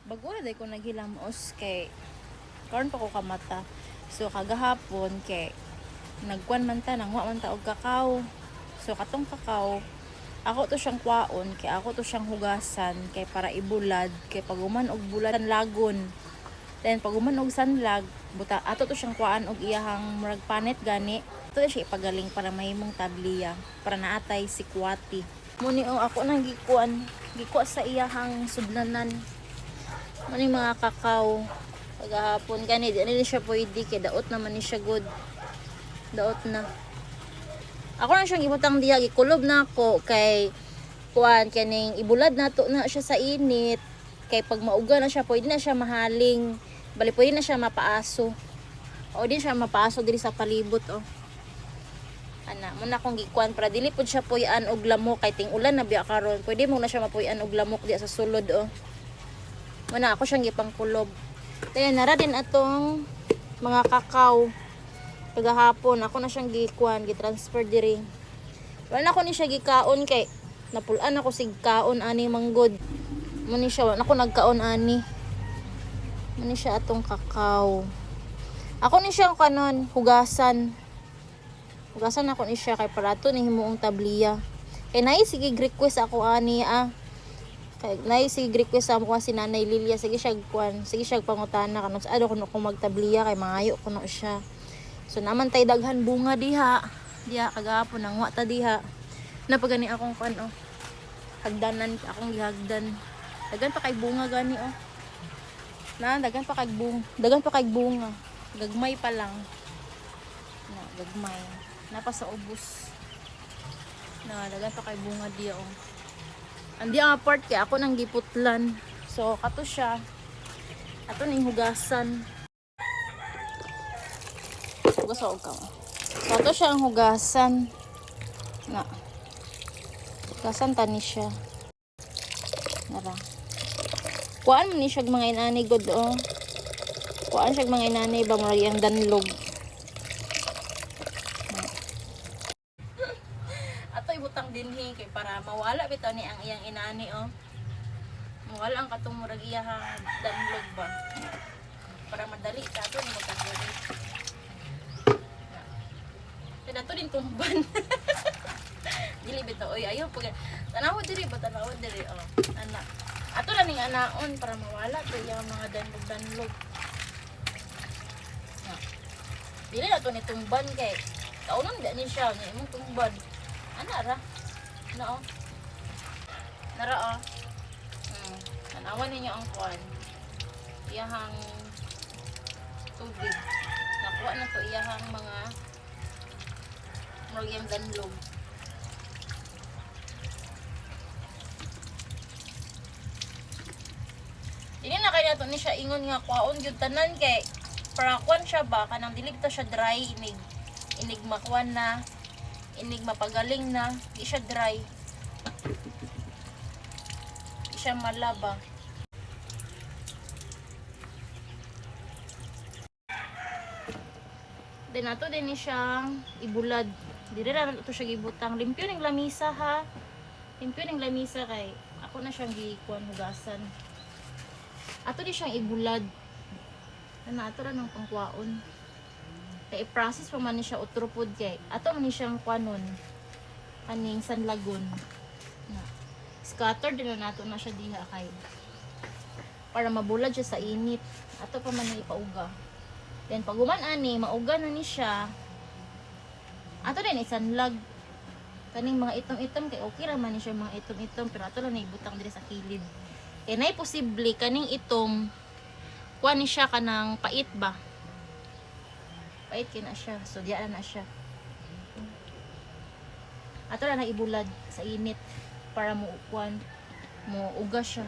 Bago na day ko naghilamos kay karon pa ko kamata. So kagahapon kay nagkuan man ta nangwa man ta og kakao. So katong kakao ako to siyang kwaon kay ako to siyang hugasan kay para ibulad kay paguman og bulad lagon. Then paguman og sanlag buta ato to siyang kwaan og iyahang murag panet gani. Ito siya ipagaling para mahimong tabliya para naatay si kwati. Muni ako nang gikuha sa iyahang sudlanan. Maning mga kakao kagahapon gani di siya pwede kay daot naman ni siya good. Daot na. Ako na siyang ibutang diha gikulob na ako kay kuan kaning ibulad nato na siya sa init kay pag mauga na siya pwede na siya mahaling bali pwede na siya mapaaso. O din siya mapaaso diri sa palibot oh. Ana, mo na kong gikuan para dili pud siya puy-an og lamok kay ting ulan na biya karon. Pwede mo na siya mapuy-an og lamok diya sa sulod oh. Mo na ako siyang gipangkulob. Kaya nara din atong mga kakao. Kagahapon ako na siyang gikuan, gi-transfer diri. Wala na ko ni siya gikaon kay napulan ako sig kaon ani manggod. Mo ni siya wala na ko nagkaon ani. Mo ni siya atong kakao. Ako ni siyang kanon hugasan. Hugasan ako ni siya kay para to ni himuong tabliya. Kay naay sige request ako ani Kay naay sige request ako si Nanay Lilia sige siya kuan, sige siya pangutana kanon sa ado kuno ko magtabliya kay mangayo kuno siya. So naman tay daghan bunga diha. Diha kagahapon nangwa ta diha. Napagani akong kuan oh. Hagdanan akong gihagdan. Daghan pa kay bunga gani oh. Daghan pa kay bunga. Daghan pa kay bunga. Gagmay pa lang. Na gagmay. Napa sa ubos. Daghan pa kay bunga diha oh. Andi ang part kay ako nang giputlan. So kato siya. Ato ning hugasan. Hugasan ka. So ato siya ang hugasan. Na. Hugasan tani siya. Nara. Kuan man ni siya mga inani god oh. Kuan siya mga inani ba mo ang danlog. Butang dinhi kay para mawala bitaw ni ang iyang inani oh. Mawala ang katong murag iyang danlog ba. Para madali sa ato ni magkandiri. Kaya to din tumban. Dili bitaw oy ayo pag tanaw diri ba tanaw diri oh. Ana. Ato lang ning anaon para mawala to iyang mga danlog. Dili na to ni tumban kay kaunon di ni siya ni imong tumban. Ana ra. No. Nara oh. Tanawan ninyo ang kuan. Iyahang tubig. Nakuha na to iyahang mga murag danlog. Dili na kaya to ni siya ingon nga kuhaon gyud tanan kay para kuan siya ba kanang dili bitaw siya dry inig makuan na inig mapagaling na, di siya dry. Di siya malaba. Then ato din ni siyang ibulad. Dire ra ito siya gibutang. Limpyo ning lamisa ha. Limpyo ning lamisa kay ako na siyang gikuan hugasan. Ato din siyang ibulad. Ano ato ra nang pangkuaon. Kaya i-process pa man ni siya utropod kay ato man ni siyang kwanon kaning sanlagon na scatter din na nato na siya diha kay para mabulad siya sa init ato pa man ni ipauga then paguman ani mauga na ni siya ato din isanlag kaning mga itom-itom kay okay ra man ni siya mga itom-itom pero ato lang ibutang diri sa kilid kay nay posible kaning itom kuan ni siya kanang pait ba. Pait kina siya. So diyan na siya. Ato na ibulad sa init para mo upuan mo uga siya.